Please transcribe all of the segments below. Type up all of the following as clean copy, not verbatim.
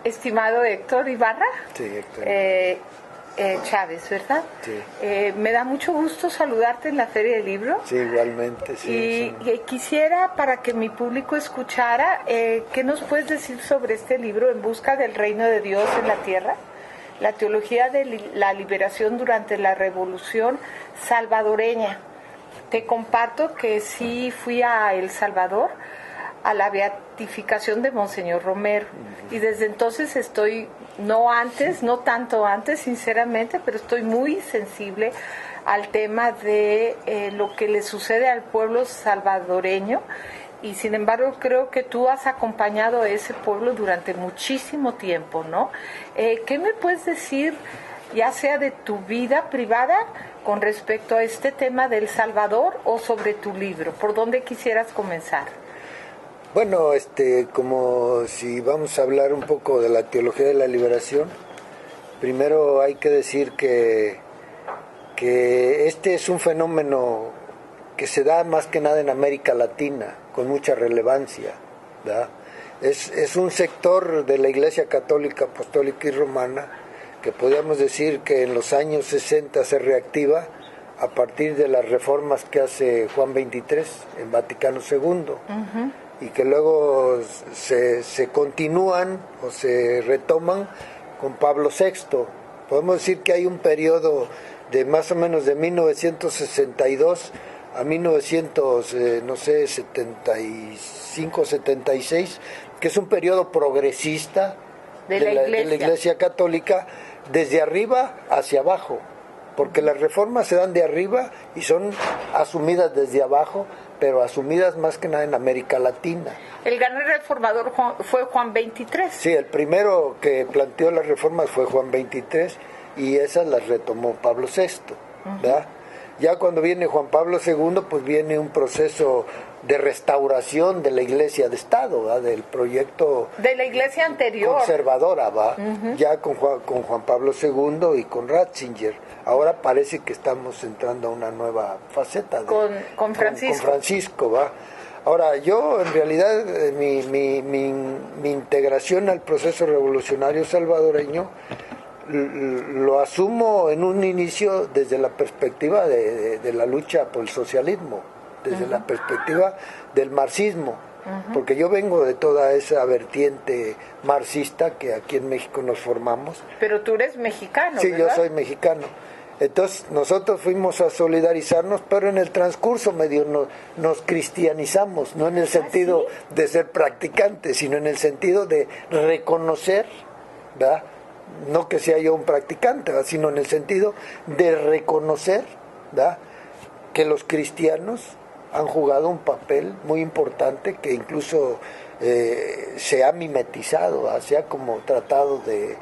Estimado Héctor Ibarra. Sí, Héctor. Chávez, ¿verdad? Sí. Me da mucho gusto saludarte en la Feria del Libro. Sí, igualmente. Sí, y quisiera, para que mi público escuchara, ¿qué nos puedes decir sobre este libro, En busca del reino de Dios en la tierra? La teología de la liberación durante la Revolución salvadoreña. Te comparto que sí fui a El Salvador a la beatificación de Monseñor Romero, y desde entonces estoy, no tanto antes sinceramente, pero estoy muy sensible al tema de lo que le sucede al pueblo salvadoreño, y sin embargo creo que tú has acompañado a ese pueblo durante muchísimo tiempo, ¿no? ¿Qué me puedes decir, ya sea de tu vida privada con respecto a este tema de El Salvador, o sobre tu libro? ¿Por dónde quisieras comenzar? Bueno, como si vamos a hablar un poco de la teología de la liberación, primero hay que decir que este es un fenómeno que se da más que nada en América Latina, con mucha relevancia, ¿verdad? Es un sector de la Iglesia Católica, Apostólica y Romana que podríamos decir que en los años 60 se reactiva a partir de las reformas que hace Juan XXIII en Vaticano II. Uh-huh. Y que luego se continúan o se retoman con Pablo VI. Podemos decir que hay un periodo de más o menos de 1962 a 1975, 76, que es un periodo progresista de la Iglesia Católica, desde arriba hacia abajo, porque las reformas se dan de arriba y son asumidas desde abajo, pero asumidas más que nada en América Latina. El gran reformador fue Juan XXIII. Sí, el primero que planteó las reformas fue Juan XXIII, y esas las retomó Pablo VI, ¿verdad? Ya cuando viene Juan Pablo II, pues viene un proceso de restauración de la Iglesia de Estado, ¿verdad? Del proyecto de la Iglesia anterior conservadora, ¿va? Ya con Juan Pablo II y con Ratzinger. Ahora parece que estamos entrando a una nueva faceta con Francisco. Con Francisco, ¿va? Ahora, yo en realidad mi integración al proceso revolucionario salvadoreño lo asumo en un inicio desde la perspectiva de la lucha por el socialismo, desde la perspectiva del marxismo, porque yo vengo de toda esa vertiente marxista que aquí en México nos formamos. Pero tú eres mexicano, sí, ¿verdad? Yo soy mexicano. Entonces nosotros fuimos a solidarizarnos, pero en el transcurso medio nos cristianizamos, no en el sentido de ser practicantes, sino en el sentido de reconocer, ¿verdad? No que sea yo un practicante, ¿verdad? Sino en el sentido de reconocer, ¿verdad?, que los cristianos han jugado un papel muy importante, que incluso se ha mimetizado, ¿verdad? Se ha como tratado de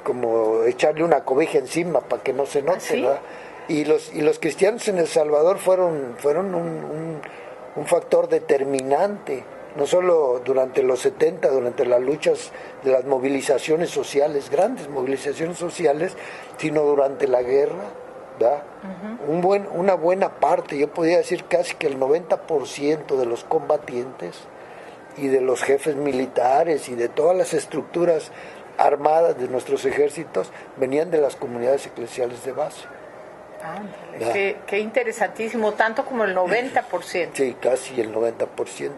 como echarle una cobija encima para que no se note, ¿sí? ¿Verdad? Y los cristianos en El Salvador fueron un factor determinante, no solo durante los 70, durante las luchas de las movilizaciones sociales, grandes movilizaciones sociales, sino durante la guerra, ¿verdad? Una buena parte, yo podría decir casi que el 90% de los combatientes y de los jefes militares y de todas las estructuras armadas de nuestros ejércitos venían de las comunidades eclesiales de base. Qué interesantísimo, tanto como el 90%. Sí, casi el 90%.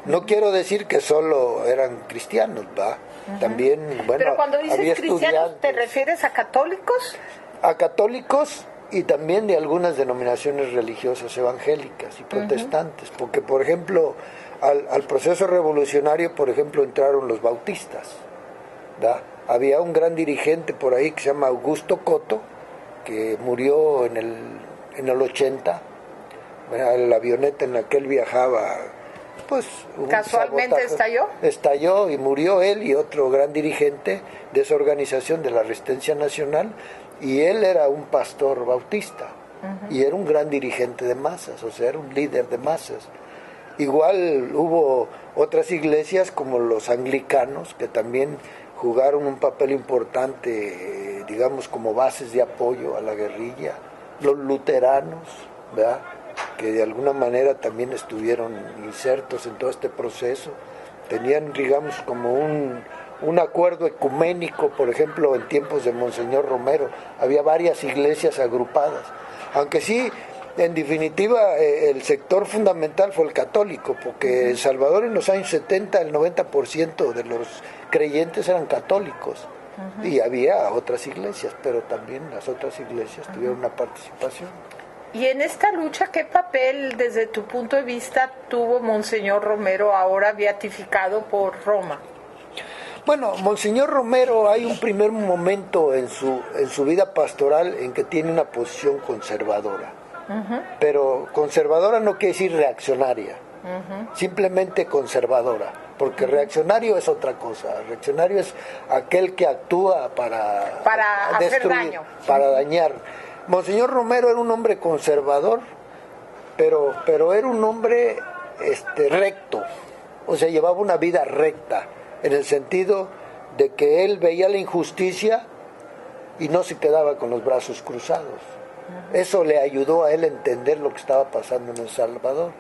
No quiero decir que solo eran cristianos, ¿va? También, bueno, pero cuando dices cristianos, ¿te refieres a católicos? A católicos y también de algunas denominaciones religiosas evangélicas y protestantes, porque, por ejemplo, al proceso revolucionario, por ejemplo, entraron los bautistas, ¿va? Había un gran dirigente por ahí que se llama Augusto Coto, que murió en el 80, la avioneta en la que él viajaba, pues casualmente estalló y murió él y otro gran dirigente de esa organización de la Resistencia Nacional, y él era un pastor bautista y era un gran dirigente de masas, o sea, era un líder de masas. Igual hubo otras iglesias como los anglicanos que también jugaron un papel importante, digamos, como bases de apoyo a la guerrilla, los luteranos, ¿verdad?, que de alguna manera también estuvieron insertos en todo este proceso, tenían, digamos, como un acuerdo ecuménico, por ejemplo, en tiempos de Monseñor Romero, había varias iglesias agrupadas, aunque sí, en definitiva, el sector fundamental fue el católico, porque en Salvador en los años 70 el 90% de los creyentes eran católicos, y había otras iglesias, pero también las otras iglesias tuvieron una participación. Y en esta lucha, ¿qué papel, desde tu punto de vista, tuvo Monseñor Romero, ahora beatificado por Roma? Bueno, Monseñor Romero, hay un primer momento en su vida pastoral en que tiene una posición conservadora. Pero conservadora no quiere decir reaccionaria, simplemente conservadora, porque reaccionario es otra cosa. Reaccionario es aquel que actúa para hacer destruir, daño, para dañar. Monseñor Romero era un hombre conservador, pero era un hombre recto, o sea, llevaba una vida recta, en el sentido de que él veía la injusticia y no se quedaba con los brazos cruzados. Eso le ayudó a él a entender lo que estaba pasando en El Salvador,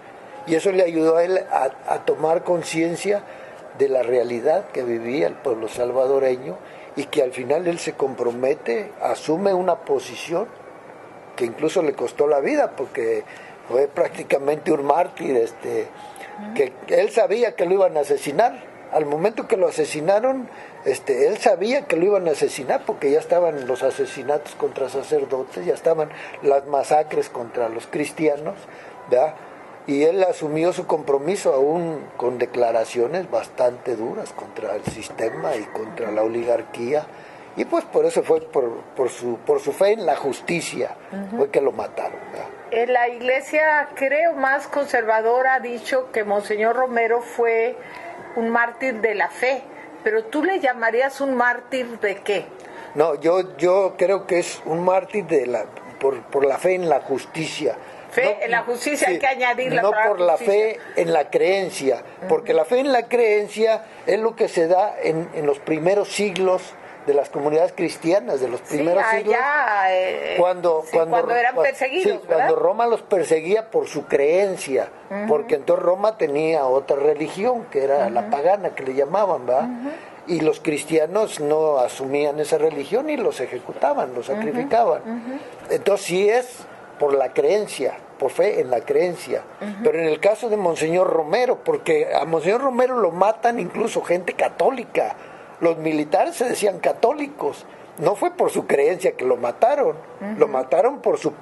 y eso le ayudó a él a tomar conciencia de la realidad que vivía el pueblo salvadoreño, y que al final él se compromete, asume una posición que incluso le costó la vida, porque fue prácticamente un mártir, que él sabía que lo iban a asesinar. Al momento que lo asesinaron, él sabía que lo iban a asesinar, porque ya estaban los asesinatos contra sacerdotes, ya estaban las masacres contra los cristianos, ¿verdad? Y él asumió su compromiso aún con declaraciones bastante duras contra el sistema y contra la oligarquía, y pues por eso fue por su fe en la justicia, fue que lo mataron, ¿verdad? La iglesia, creo, más conservadora ha dicho que Monseñor Romero fue un mártir de la fe, pero ¿tú le llamarías un mártir de qué? No, yo creo que es un mártir por la fe en la justicia. Fe no, en la justicia, sí, hay que añadir no por la fe en la creencia, porque la fe en la creencia es lo que se da en los primeros siglos de las comunidades cristianas, de los primeros siglos, cuando eran perseguidos, sí, cuando Roma los perseguía por su creencia, porque entonces Roma tenía otra religión, que era la pagana, que le llamaban, ¿verdad? Y los cristianos no asumían esa religión y los ejecutaban, los sacrificaban. Entonces sí es por la creencia, por fe en la creencia. Pero en el caso de Monseñor Romero, porque a Monseñor Romero lo matan incluso gente católica, los militares se decían católicos, no fue por su creencia que lo mataron, lo mataron por su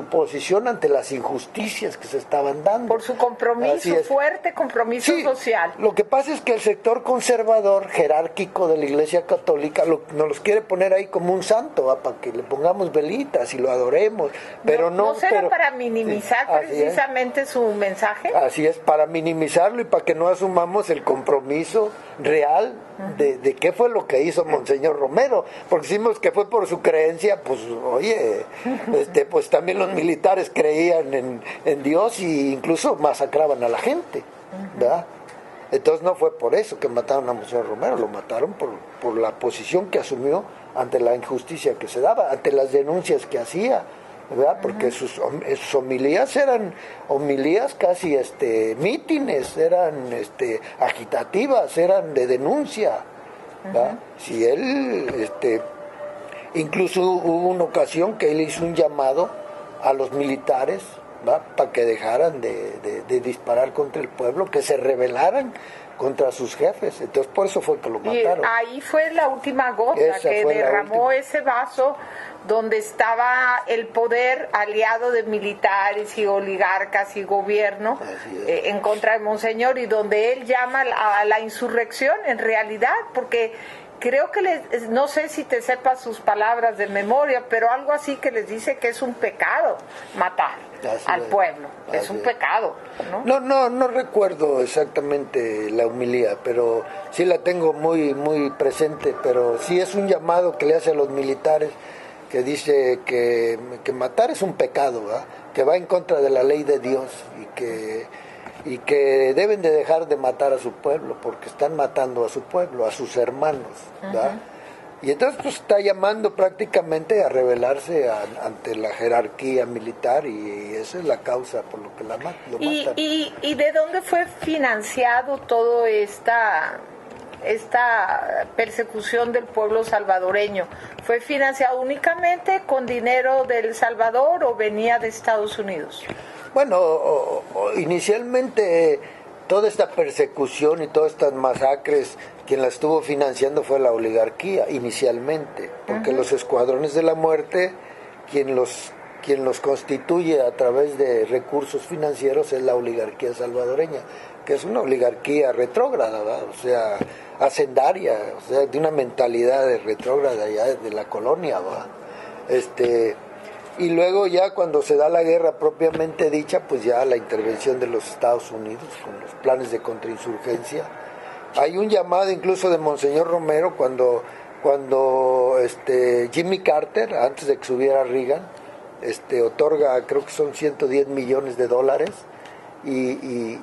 posición ante las injusticias que se estaban dando. Por su compromiso, fuerte compromiso social. Lo que pasa es que el sector conservador, jerárquico de la Iglesia Católica, nos los quiere poner ahí como un santo, para que le pongamos velitas y lo adoremos, pero ¿No será para minimizar precisamente su mensaje? Así es, para minimizarlo y para que no asumamos el compromiso real de qué fue lo que hizo Monseñor Romero, porque decimos que fue por su creencia, pues oye, pues también los militares creían en Dios y incluso masacraban a la gente, ¿verdad? Entonces no fue por eso que mataron a Monseñor Romero, lo mataron por la posición que asumió ante la injusticia que se daba, ante las denuncias que hacía, ¿verdad? Porque sus homilías eran homilías casi mítines, eran agitativas, eran de denuncia, ¿verdad? Si él incluso hubo una ocasión que él hizo un llamado a los militares, ¿verdad?, para que dejaran de disparar contra el pueblo, que se rebelaran contra sus jefes. Entonces por eso fue que lo mataron. Y ahí fue la última gota que derramó ese vaso donde estaba el poder aliado de militares y oligarcas y gobierno en contra de Monseñor, y donde él llama a la insurrección en realidad, porque creo que no sé si te sepas sus palabras de memoria, pero algo así que les dice que es un pecado matar al pueblo, es un pecado, ¿no? No recuerdo exactamente la homilía, pero sí la tengo muy muy presente, pero sí es un llamado que le hace a los militares, que dice que matar es un pecado, ¿verdad?, que va en contra de la ley de Dios, y que deben de dejar de matar a su pueblo, porque están matando a su pueblo, a sus hermanos, ¿verdad? Y entonces pues está llamando prácticamente a rebelarse ante la jerarquía militar, y esa es la causa por lo que lo matan. ¿Y de dónde fue financiado toda esta persecución del pueblo salvadoreño? ¿Fue financiado únicamente con dinero del Salvador o venía de Estados Unidos? Bueno, inicialmente toda esta persecución y todas estas masacres, quien la estuvo financiando fue la oligarquía inicialmente, porque los escuadrones de la muerte, quien los constituye a través de recursos financieros es la oligarquía salvadoreña, que es una oligarquía retrógrada, ¿verdad? O sea, hacendaria, o sea, de una mentalidad de retrógrada ya de la colonia, ¿verdad? Y luego ya cuando se da la guerra propiamente dicha, pues ya la intervención de los Estados Unidos con los planes de contrainsurgencia. Hay un llamado incluso de Monseñor Romero cuando Jimmy Carter, antes de que subiera Reagan, otorga, creo que son $110 millones, y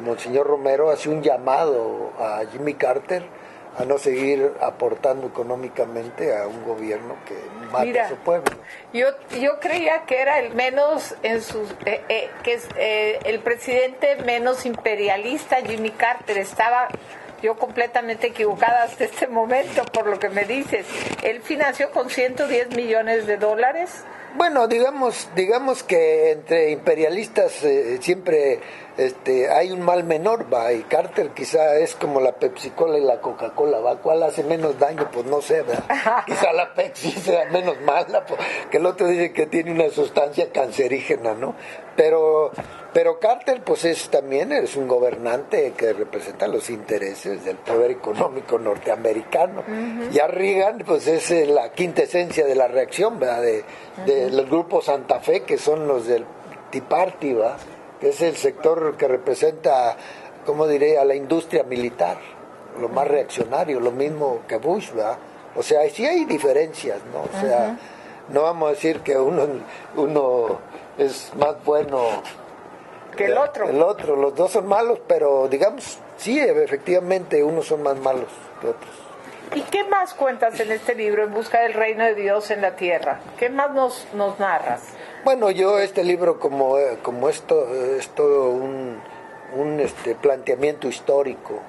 Monseñor Romero hace un llamado a Jimmy Carter a no seguir aportando económicamente a un gobierno que mata a su pueblo. Yo creía que era el menos el presidente menos imperialista, Jimmy Carter. Estaba yo completamente equivocada hasta este momento por lo que me dices. Él financió con $110 millones. Bueno, digamos que entre imperialistas siempre hay un mal menor, va, y Carter quizá es como la Pepsi-Cola y la Coca-Cola, va, ¿cuál hace menos daño? Pues no sé, ¿verdad? Quizá la Pepsi sea menos mala, que el otro dice que tiene una sustancia cancerígena, ¿no? Pero Carter pues también es un gobernante que representa los intereses del poder económico norteamericano. Ya Reagan pues es la quinta esencia de la reacción, ¿verdad? De los grupos Santa Fe, que son los del Tea Party, ¿verdad? Que es el sector que representa, ¿cómo diré?, a la industria militar, lo más reaccionario, lo mismo que Bush, ¿verdad? O sea, sí hay diferencias, ¿no? O sea, no vamos a decir que uno es más bueno que el otro. Los dos son malos, pero digamos, sí, efectivamente, unos son más malos que otros. ¿Y qué más cuentas en este libro, En busca del reino de Dios en la tierra? ¿Qué más nos narras? Bueno, yo este libro como esto es todo un planteamiento histórico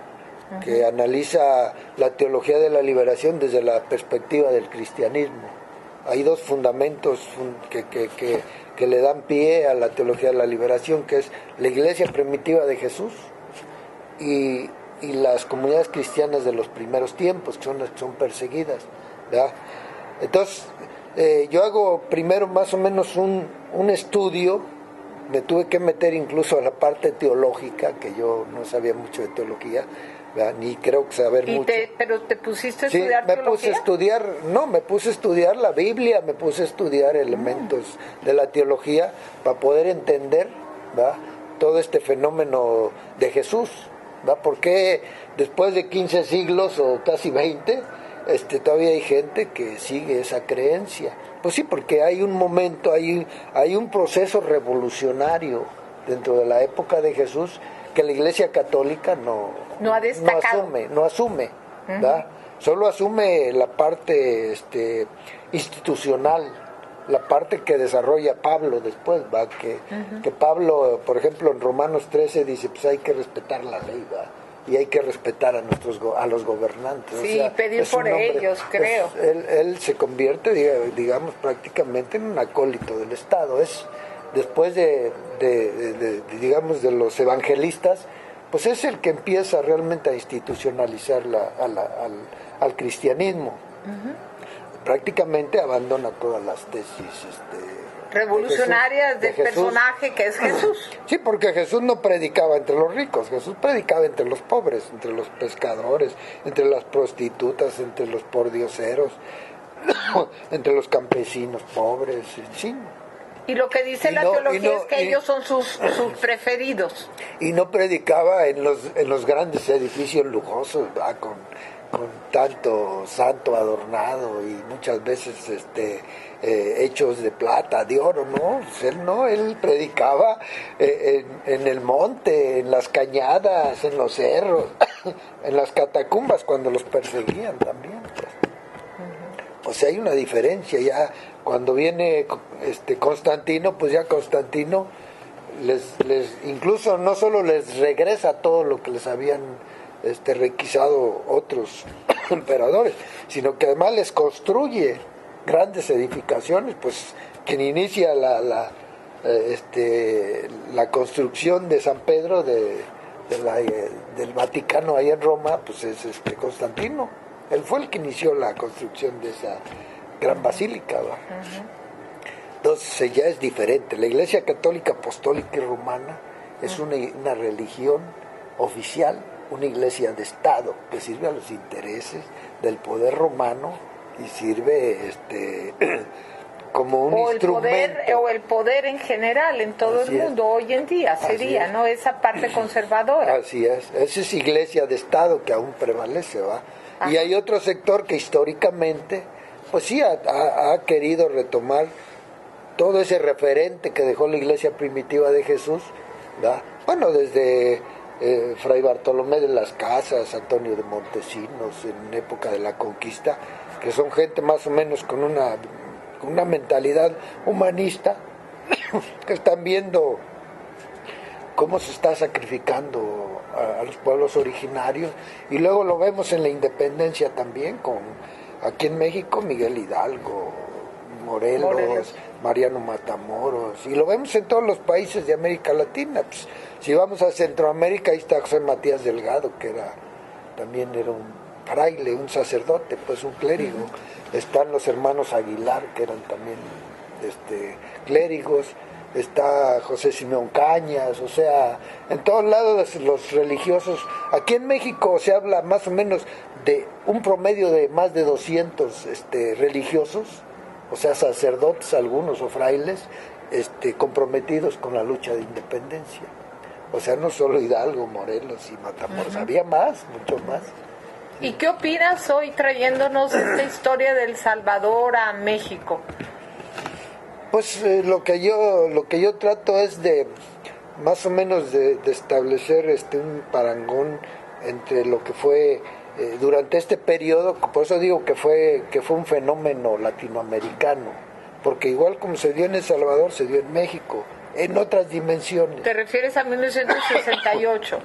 que analiza la teología de la liberación desde la perspectiva del cristianismo. Hay dos fundamentos que le dan pie a la teología de la liberación, que es la iglesia primitiva de Jesús y las comunidades cristianas de los primeros tiempos, que son las que son perseguidas, ¿verdad? Entonces, yo hago primero más o menos un estudio, me tuve que meter incluso a la parte teológica, que yo no sabía mucho de teología, ¿verdad? Ni creo que saber mucho. ¿Pero te pusiste a estudiar teología? Me puse a estudiar la Biblia, me puse a estudiar elementos de la teología para poder entender, ¿verdad?, todo este fenómeno de Jesús, ¿verdad? Porque después de 15 siglos o casi 20, todavía hay gente que sigue esa creencia. Pues sí, porque hay un momento, hay un proceso revolucionario dentro de la época de Jesús que la Iglesia Católica no asume, ¿verdad? Solo asume la parte institucional, la parte que desarrolla Pablo después, ¿va? Que Pablo, por ejemplo, en Romanos 13 dice, pues hay que respetar la ley, ¿va? Y hay que respetar a los gobernantes. Sí, o sea, pedir por ellos, creo. Él se convierte, digamos, prácticamente en un acólito del Estado. Es después digamos, de los evangelistas, pues es el que empieza realmente a institucionalizar al cristianismo. Prácticamente abandona todas las tesis revolucionarias del personaje que es Jesús. Sí, porque Jesús no predicaba entre los ricos, Jesús predicaba entre los pobres, entre los pescadores, entre las prostitutas, entre los pordioseros, entre los campesinos pobres, sí. Y lo que dice la teología es que ellos son sus preferidos. Y no predicaba en los grandes edificios lujosos, ¿verdad? Con tanto santo adornado y muchas veces hechos de plata, de oro, ¿no? Él predicaba en el monte, en las cañadas, en los cerros, en las catacumbas cuando los perseguían también, pues. pues hay una diferencia. Ya cuando viene Constantino, pues ya Constantino les incluso no solo les regresa todo lo que les habían requisado otros emperadores, sino que además les construye grandes edificaciones. Pues quien inicia la construcción de San Pedro del Vaticano ahí en Roma, pues es Constantino. Él fue el que inició la construcción de esa gran basílica, ¿va? Entonces ya es diferente. La Iglesia Católica Apostólica y Romana es una religión oficial, una iglesia de Estado que sirve a los intereses del poder romano y sirve como un instrumento. El poder en general en todo el mundo hoy en día sería, ¿no? Esa parte conservadora. Así es. Esa es iglesia de Estado que aún prevalece, ¿va? Ajá. Y hay otro sector que históricamente, pues sí, ha querido retomar todo ese referente que dejó la iglesia primitiva de Jesús, ¿va? Bueno, desde Fray Bartolomé de las Casas, Antonio de Montesinos, en época de la conquista, que son gente más o menos con una mentalidad humanista, que están viendo cómo se está sacrificando a los pueblos originarios, y luego lo vemos en la independencia también, aquí en México Miguel Hidalgo, Morelos, Mariano Matamoros, y lo vemos en todos los países de América Latina. Pues, si vamos a Centroamérica, ahí está José Matías Delgado, que también era un fraile, un sacerdote, pues un clérigo. Están los hermanos Aguilar, que eran también clérigos. Está José Simeón Cañas, o sea, en todos lados los religiosos. Aquí en México se habla más o menos de un promedio de más de 200 religiosos, o sea, sacerdotes algunos o frailes, comprometidos con la lucha de independencia. O sea, no solo Hidalgo, Morelos y Matamoros, había más, mucho más. ¿Y qué opinas hoy trayéndonos esta historia del Salvador a México? Pues lo que yo trato es de más o menos de establecer un parangón entre lo que fue durante este periodo. Por eso digo que fue un fenómeno latinoamericano, porque igual como se dio en El Salvador, se dio en México, en otras dimensiones. ¿Te refieres a 1968?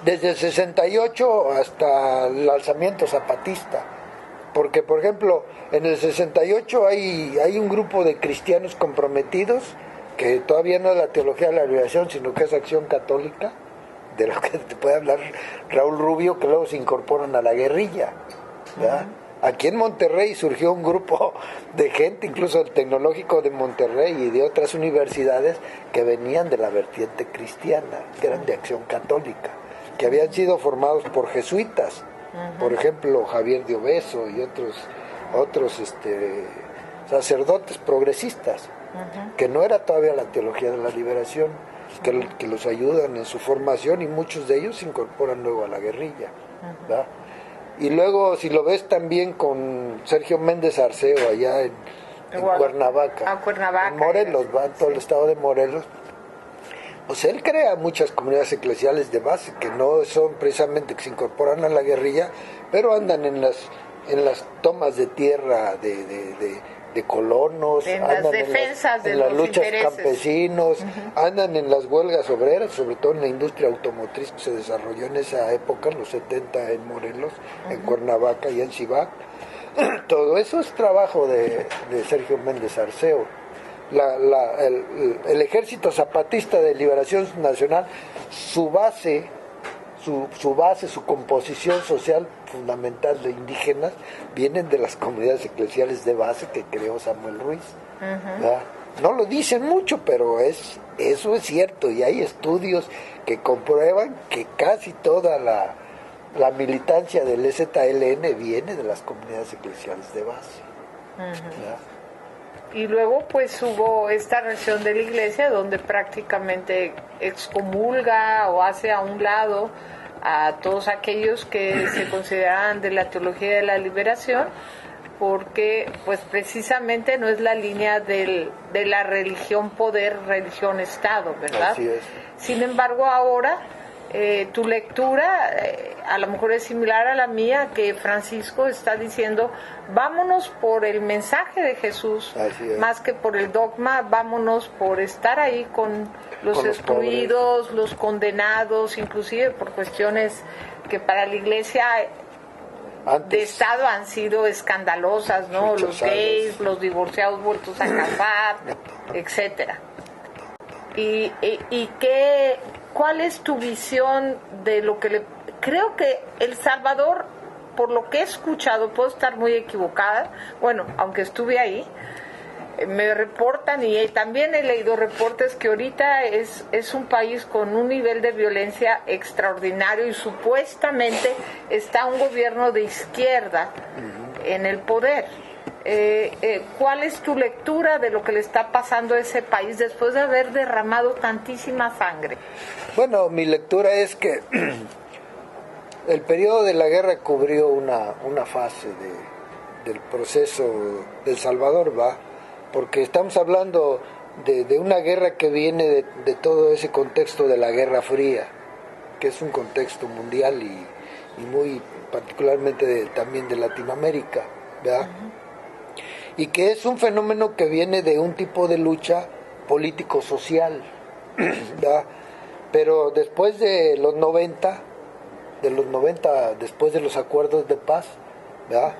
Desde el 68 hasta el alzamiento zapatista. Porque, por ejemplo, en el 68 hay un grupo de cristianos comprometidos, que todavía no es la teología de la liberación, sino que es Acción Católica, de lo que te puede hablar Raúl Rubio, que luego se incorporan a la guerrilla, ¿verdad? Aquí en Monterrey surgió un grupo de gente, incluso el Tecnológico de Monterrey y de otras universidades, que venían de la vertiente cristiana, que eran de Acción Católica, que habían sido formados por jesuitas. Por ejemplo, Javier de Obeso y otros sacerdotes progresistas, que no era todavía la teología de la liberación, que los ayudan en su formación, y muchos de ellos se incorporan luego a la guerrilla, ¿verdad? Y luego, si lo ves también con Sergio Méndez Arceo allá en Cuernavaca, en Morelos, va, en todo el estado de Morelos, pues él crea muchas comunidades eclesiales de base que no son precisamente que se incorporan a la guerrilla, pero andan en las tomas de tierra de colonos, en andan las defensas en las luchas campesinos, andan en las huelgas obreras, sobre todo en la industria automotriz que se desarrolló en esa época, en los 70 en Morelos, en Cuernavaca y en Cibac. Todo eso es trabajo de Sergio Méndez Arceo. El Ejército Zapatista de Liberación Nacional, su base, su composición social fundamental de indígenas, vienen de las comunidades eclesiales de base que creó Samuel Ruiz. No lo dicen mucho, pero eso es cierto, y hay estudios que comprueban que casi toda la militancia del EZLN viene de las comunidades eclesiales de base. Y luego pues hubo esta reacción de la iglesia donde prácticamente excomulga o hace a un lado a todos aquellos que se consideraban de la teología de la liberación, porque pues precisamente no es la línea de la religión poder, religión Estado, ¿verdad? Así es. Sin embargo ahora tu lectura a lo mejor es similar a la mía, que Francisco está diciendo, vámonos por el mensaje de Jesús, más que por el dogma, vámonos por estar ahí con los excluidos, los condenados, inclusive por cuestiones que para la Iglesia de Estado han sido escandalosas, ¿no? Los gays, los divorciados vueltos a casar, etcétera. ¿Y cuál es tu visión de lo que creo que El Salvador, por lo que he escuchado, puedo estar muy equivocada, bueno, aunque estuve ahí, me reportan y también he leído reportes que ahorita es un país con un nivel de violencia extraordinario y supuestamente está un gobierno de izquierda en el poder. ¿Cuál es tu lectura de lo que le está pasando a ese país después de haber derramado tantísima sangre? Bueno, mi lectura es que el periodo de la guerra cubrió una fase del proceso del Salvador, ¿va? Porque estamos hablando de una guerra que viene de todo ese contexto de la Guerra Fría, que es un contexto mundial y muy particularmente también de Latinoamérica, ¿verdad? Y que es un fenómeno que viene de un tipo de lucha político-social, ¿verdad? Pero después de los 90, después de los acuerdos de paz, ¿verdad?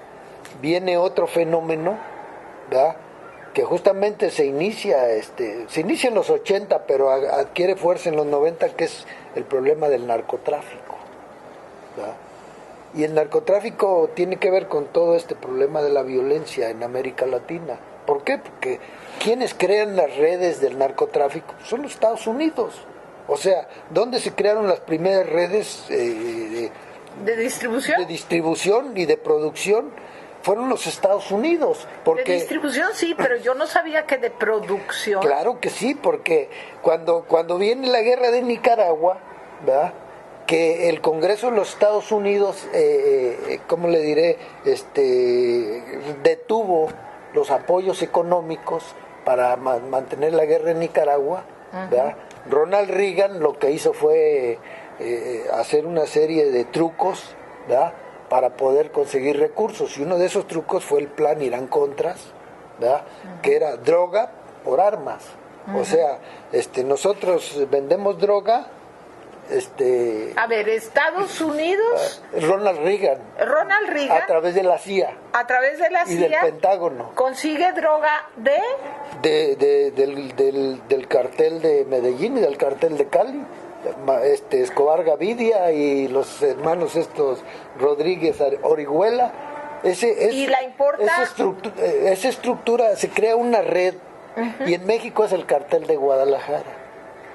Viene otro fenómeno, ¿verdad? Que justamente se inicia en los 80, pero adquiere fuerza en los 90, que es el problema del narcotráfico, ¿verdad? Y el narcotráfico tiene que ver con todo este problema de la violencia en América Latina. ¿Por qué? Porque quienes crean las redes del narcotráfico son los Estados Unidos. O sea, ¿dónde se crearon las primeras redes de distribución? De distribución y de producción? Fueron los Estados Unidos. Porque, de distribución sí, pero yo no sabía que de producción. Claro que sí, porque cuando viene la guerra de Nicaragua, ¿verdad?, que el Congreso de los Estados Unidos, ¿cómo le diré?, detuvo los apoyos económicos para mantener la guerra en Nicaragua, ¿verdad? Ronald Reagan lo que hizo fue hacer una serie de trucos, ¿verdad?, para poder conseguir recursos, y uno de esos trucos fue el plan Irán-Contras, ¿verdad?, que era droga por armas. O sea, nosotros vendemos droga. A ver, Estados Unidos, Ronald Reagan, a través de la CIA, y del Pentágono, consigue droga del cartel de Medellín y del cartel de Cali, Escobar Gavidia y los hermanos estos Rodríguez Orihuela. Y la importa. Esa estructura, se crea una red, y en México es el cartel de Guadalajara,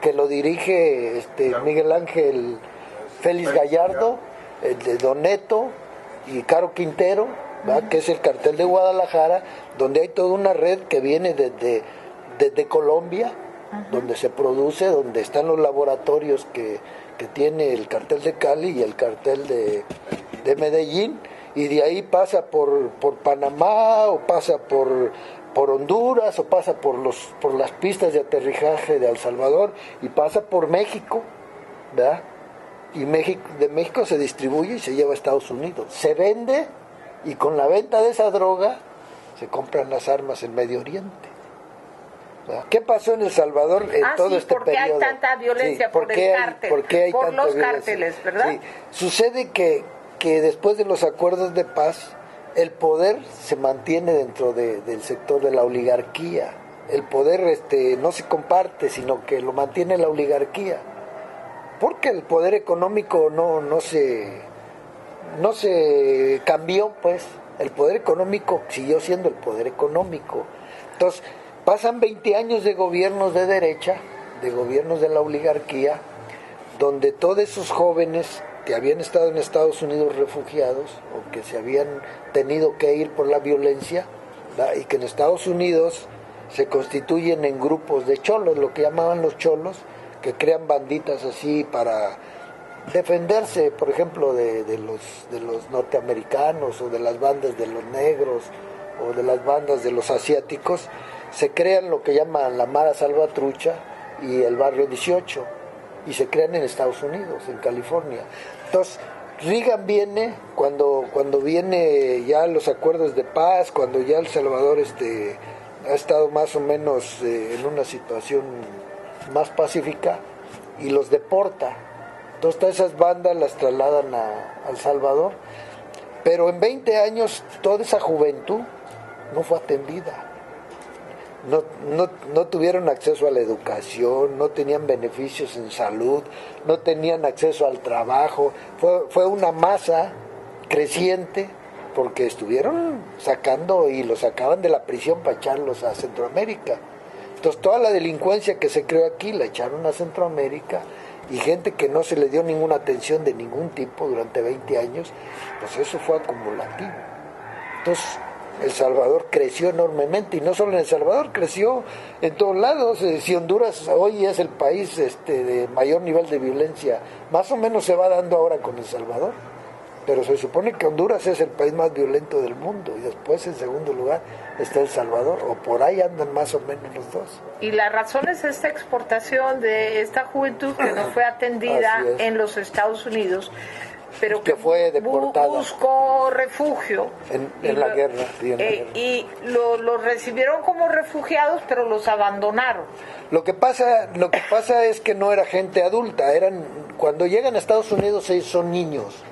que lo dirige Miguel Ángel Félix Gallardo, de Don Neto y Caro Quintero, ¿verdad?, que es el cartel de Guadalajara, donde hay toda una red que viene desde Colombia, donde se produce, donde están los laboratorios que tiene el cartel de Cali y el cartel de Medellín, y de ahí pasa por Panamá, o pasa por Honduras, o pasa por las pistas de aterrizaje de El Salvador, y pasa por México, ¿verdad? Y de México se distribuye y se lleva a Estados Unidos. Se vende, y con la venta de esa droga se compran las armas en Medio Oriente, ¿verdad? ¿Qué pasó en El Salvador en todo este periodo? ¿Por qué hay tanta violencia? Por el cártel, por los cárteles, ¿verdad? Sí. Sucede que después de los acuerdos de paz, el poder se mantiene dentro del sector de la oligarquía. El poder no se comparte, sino que lo mantiene la oligarquía. Porque el poder económico no se cambió, pues. El poder económico siguió siendo el poder económico. Entonces, pasan 20 años de gobiernos de derecha, de gobiernos de la oligarquía, donde todos esos jóvenes que habían estado en Estados Unidos refugiados, o que se habían tenido que ir por la violencia, ¿verdad?, y que en Estados Unidos se constituyen en grupos de cholos, lo que llamaban los cholos, que crean banditas así para defenderse, por ejemplo, de los norteamericanos, o de las bandas de los negros, o de las bandas de los asiáticos. Se crean lo que llaman la Mara Salvatrucha y el Barrio 18. y se crean en Estados Unidos, en California. Entonces, Reagan viene cuando viene ya los acuerdos de paz, cuando ya El Salvador ha estado más o menos en una situación más pacífica, y los deporta. Entonces todas esas bandas las trasladan a El Salvador, pero en 20 años toda esa juventud no fue atendida. No tuvieron acceso a la educación, no tenían beneficios en salud, no tenían acceso al trabajo. Fue una masa creciente porque estuvieron sacando y los sacaban de la prisión para echarlos a Centroamérica. Entonces toda la delincuencia que se creó aquí la echaron a Centroamérica, y gente que no se le dio ninguna atención de ningún tipo durante 20 años, pues eso fue acumulativo. Entonces El Salvador creció enormemente, y no solo en El Salvador, creció en todos lados. Si Honduras hoy es el país de mayor nivel de violencia, más o menos se va dando ahora con El Salvador, pero se supone que Honduras es el país más violento del mundo, y después en segundo lugar está El Salvador, o por ahí andan más o menos los dos. Y la razón es esta exportación de esta juventud que no fue atendida en los Estados Unidos, pero que fue deportada, buscó refugio en la guerra, sí, en la guerra. Y los recibieron como refugiados, pero los abandonaron. Lo que pasa es que no era gente adulta, cuando llegan a Estados Unidos ellos son niños.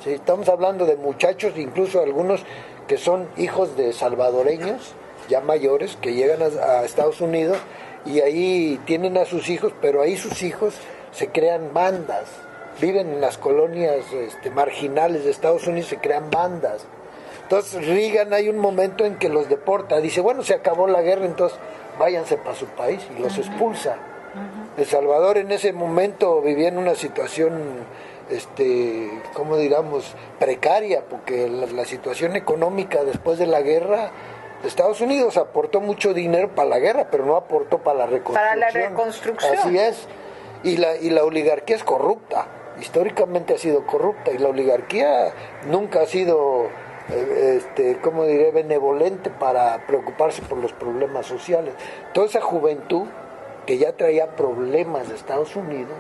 Sí, estamos hablando de muchachos, incluso algunos que son hijos de salvadoreños ya mayores, que llegan a Estados Unidos, y ahí tienen a sus hijos, pero ahí sus hijos se crean bandas, viven en las colonias marginales de Estados Unidos, se crean bandas. Entonces Reagan, hay un momento en que los deporta, dice, bueno, se acabó la guerra, entonces váyanse para su país, y los expulsa. El Salvador en ese momento vivía en una situación como digamos, precaria, porque la situación económica después de la guerra, Estados Unidos aportó mucho dinero para la guerra, pero no aportó para la reconstrucción. Para la reconstrucción. Así es. Y la oligarquía es corrupta, históricamente ha sido corrupta, y la oligarquía nunca ha sido, ¿cómo diré?, benevolente para preocuparse por los problemas sociales. Toda esa juventud que ya traía problemas de Estados Unidos,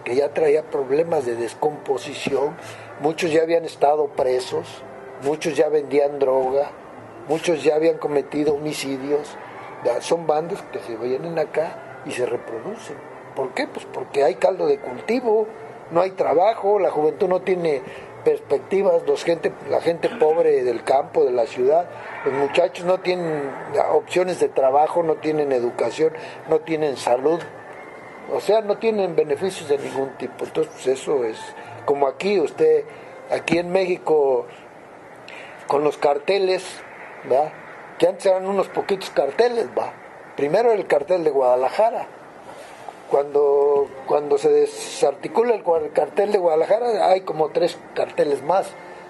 que ya traía problemas de descomposición, muchos ya habían estado presos, muchos ya vendían droga, muchos ya habían cometido homicidios. Son bandas que se vienen acá y se reproducen. ¿Por qué? Pues porque hay caldo de cultivo, no hay trabajo, la juventud no tiene perspectivas, la gente pobre del campo, de la ciudad, los muchachos no tienen opciones de trabajo, no tienen educación, no tienen salud, o sea, no tienen beneficios de ningún tipo. Entonces, pues eso es como aquí en México, con los carteles, ¿va?, que antes eran unos poquitos carteles, ¿va? Primero el cartel de Guadalajara. Cuando se desarticula el cartel de Guadalajara, hay como 3 carteles más.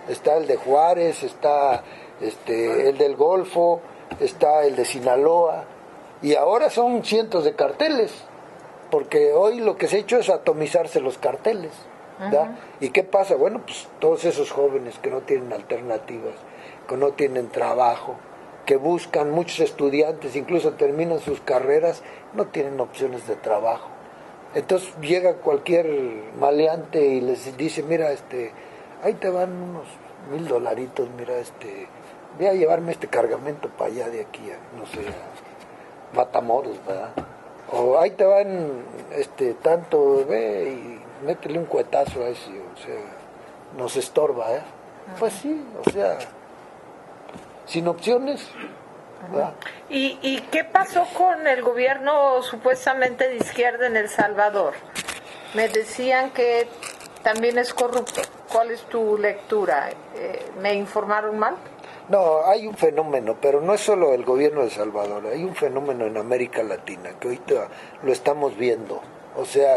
Está el de Juárez, está el del Golfo, está el de Sinaloa, y ahora son cientos de carteles, porque hoy lo que se ha hecho es atomizarse los carteles, ¿verdad? ¿Y qué pasa? Bueno, pues todos esos jóvenes que no tienen alternativas, que no tienen trabajo, que buscan, muchos estudiantes incluso terminan sus carreras, no tienen opciones de trabajo. Entonces llega cualquier maleante y les dice, mira, ahí te van unos $1,000, mira, voy a llevarme este cargamento para allá de aquí, no sé, a Matamoros, ¿verdad? O ahí te van tanto, ve y métele un cuetazo a ese, o sea, nos estorba, ¿eh? Pues sí, o sea, sin opciones. ¿verdad? ¿Y qué pasó con el gobierno supuestamente de izquierda en El Salvador? Me decían que también es corrupto. ¿Cuál es tu lectura? ¿Me informaron mal? No, hay un fenómeno, pero no es solo el gobierno de El Salvador, hay un fenómeno en América Latina que ahorita lo estamos viendo. O sea,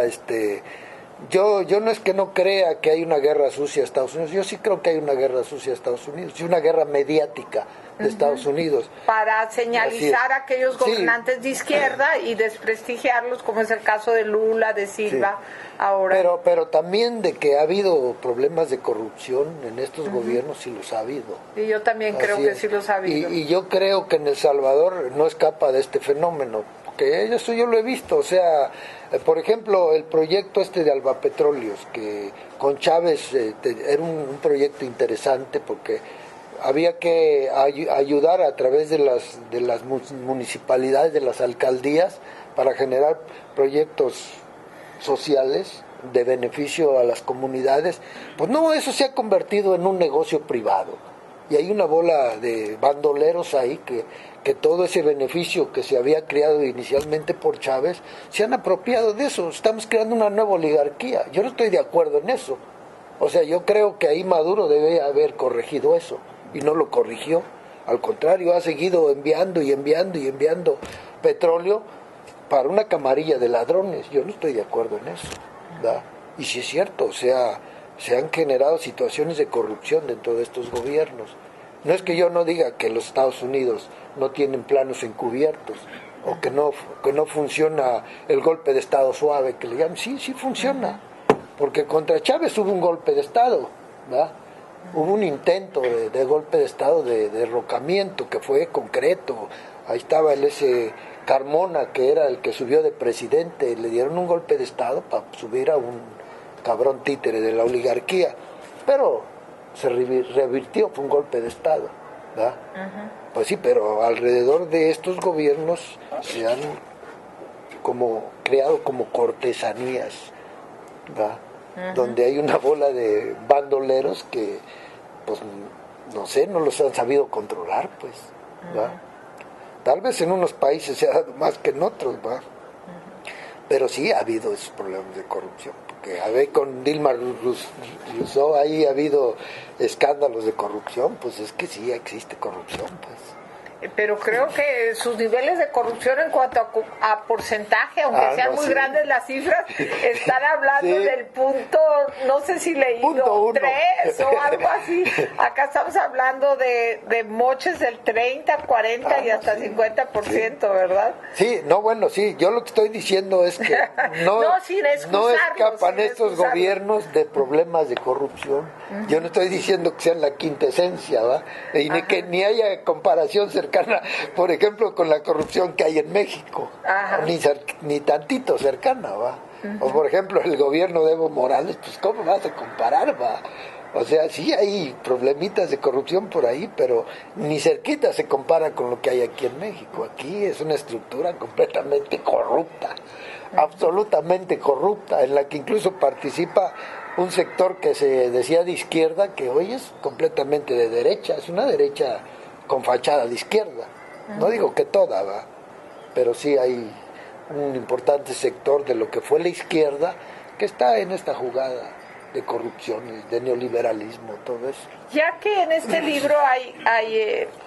yo no es que no crea que hay una guerra sucia a Estados Unidos, yo sí creo que hay una guerra sucia a Estados Unidos, y una guerra mediática de Estados Unidos. Para señalizar a aquellos gobernantes de izquierda y desprestigiarlos, como es el caso de Lula, de Silva, ahora. Pero también de que ha habido problemas de corrupción en estos gobiernos, sí los ha habido. Y yo también creo que sí los ha habido. Y yo creo que en El Salvador no escapa de este fenómeno, porque eso yo lo he visto, o sea, por ejemplo, el proyecto de Albapetróleos, que con Chávez era un proyecto interesante porque había que ayudar a través de las municipalidades, de las alcaldías, para generar proyectos sociales de beneficio a las comunidades. Pues no, eso se ha convertido en un negocio privado. Y hay una bola de bandoleros ahí que todo ese beneficio que se había creado inicialmente por Chávez, se han apropiado de eso. Estamos creando una nueva oligarquía. Yo no estoy de acuerdo en eso. O sea, yo creo que ahí Maduro debe haber corregido eso, y no lo corrigió. Al contrario, ha seguido enviando y enviando y enviando petróleo para una camarilla de ladrones. Yo no estoy de acuerdo en eso, ¿verdad? Y si es cierto, o sea, se han generado situaciones de corrupción dentro de estos gobiernos. No es que yo no diga que los Estados Unidos no tienen planos encubiertos, o que no funciona el golpe de Estado suave, que le llaman. Sí, sí funciona, porque contra Chávez hubo un golpe de Estado, ¿verdad? Hubo un intento de golpe de Estado, de derrocamiento, que fue concreto. Ahí estaba ese Carmona, que era el que subió de presidente, le dieron un golpe de Estado para subir a un cabrón títere de la oligarquía, pero se revirtió, fue un golpe de Estado, ¿verdad? Pues sí, pero alrededor de estos gobiernos se han creado como cortesanías, ¿verdad? Donde hay una bola de bandoleros que, pues, no sé, no los han sabido controlar, pues, ¿verdad? Tal vez en unos países se ha dado más que en otros, ¿verdad? Pero sí ha habido esos problemas de corrupción, porque a ver, con Dilma Rousseff ahí ha habido escándalos de corrupción, pues es que sí existe corrupción, pues. Pero creo que sus niveles de corrupción en cuanto a porcentaje, aunque sean muy grandes las cifras, están hablando del punto, no sé si leído 3 o algo así. Acá estamos hablando de moches del 30, 40 y hasta 50%, ¿verdad? Sí, no, bueno, sí, yo lo que estoy diciendo es que no escapan estos gobiernos de problemas de corrupción. Yo no estoy diciendo que sean la quintesencia, ¿va? Y ni haya comparación cercana, por ejemplo, con la corrupción que hay en México, ni tantito cercana, ¿va? O por ejemplo, el gobierno de Evo Morales, pues ¿cómo vas a comparar, va? O sea, sí hay problemitas de corrupción por ahí, pero ni cerquita se compara con lo que hay aquí en México. Aquí es una estructura completamente corrupta, absolutamente corrupta, en la que incluso participa un sector que se decía de izquierda, que hoy es completamente de derecha, es una derecha con fachada de izquierda. No digo que toda, ¿va? Pero sí hay un importante sector de lo que fue la izquierda que está en esta jugada de corrupción, de neoliberalismo, todo eso. Ya que en este libro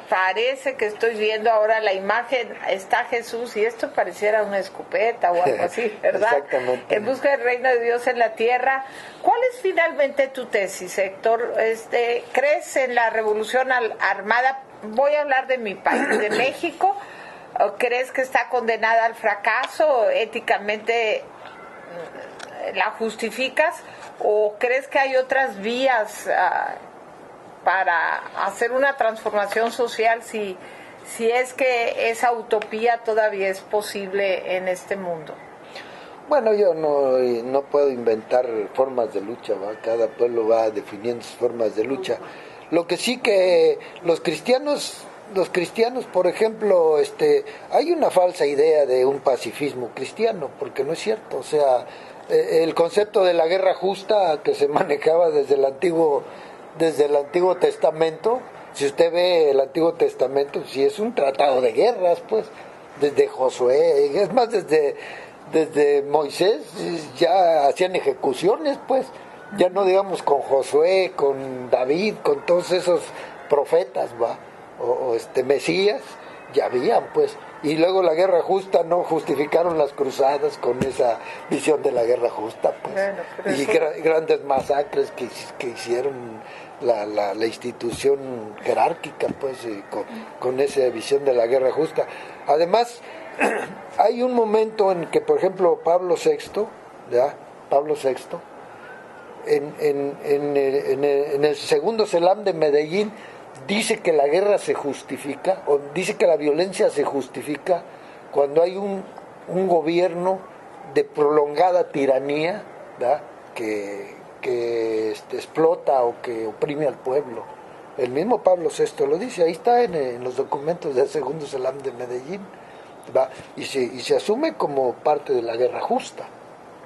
parece que estoy viendo ahora la imagen, está Jesús, y esto pareciera una escopeta o algo así, ¿verdad? Exactamente. En busca del reino de Dios en la tierra. ¿Cuál es finalmente tu tesis, Héctor? ¿Crees en la revolución armada? Voy a hablar de mi país, de México. ¿Crees que está condenada al fracaso? ¿Éticamente la justificas? ¿O crees que hay otras vías para hacer una transformación social si es que esa utopía todavía es posible en este mundo? Bueno, yo no puedo inventar formas de lucha, ¿va? Cada pueblo va definiendo sus formas de lucha. Lo que sí que los cristianos, por ejemplo, hay una falsa idea de un pacifismo cristiano, porque no es cierto. O sea, el concepto de la guerra justa que se manejaba desde el Antiguo Testamento, si usted ve el Antiguo Testamento, sí es un tratado de guerras, pues, desde Josué, es más, desde Moisés ya hacían ejecuciones, pues, ya no digamos con Josué, con David, con todos esos profetas, ¿va? O Mesías, ya habían, pues. Y luego la guerra justa, no justificaron las cruzadas con esa visión de la guerra justa, pues. Bueno, y grandes masacres que hicieron la institución jerárquica, pues, con esa visión de la guerra justa. Además, hay un momento en que, por ejemplo, Pablo VI, ¿ya? Pablo VI, en el segundo Selam de Medellín, dice que la guerra se justifica, o dice que la violencia se justifica cuando hay un un gobierno de prolongada tiranía, ¿verdad? que explota o que oprime al pueblo. El mismo Pablo VI lo dice, ahí está en los documentos del segundo Selam de Medellín, ¿verdad? Y se asume como parte de la guerra justa,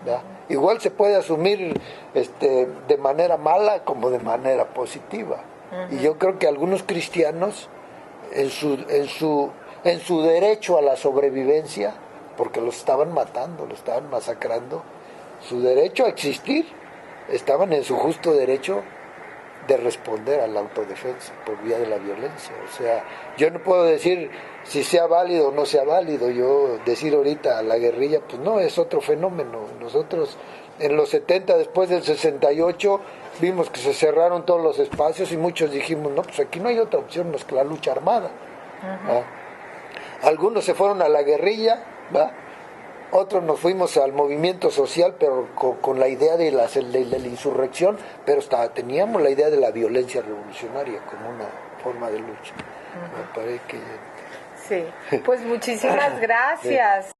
¿verdad? Igual se puede asumir de manera mala como de manera positiva. Y yo creo que algunos cristianos en su derecho a la sobrevivencia, porque los estaban matando, los estaban masacrando, su derecho a existir, estaban en su justo derecho de responder a la autodefensa por vía de la violencia. O sea, yo no puedo decir si sea válido o no sea válido. Yo decir ahorita la guerrilla, pues no, es otro fenómeno. Nosotros en los 70, después del 68, vimos que se cerraron todos los espacios y muchos dijimos, no, pues aquí no hay otra opción más que la lucha armada. Algunos se fueron a la guerrilla, ¿va? Otros nos fuimos al movimiento social, pero con la idea de la insurrección, pero teníamos la idea de la violencia revolucionaria como una forma de lucha. Me parece que... Sí, pues muchísimas gracias.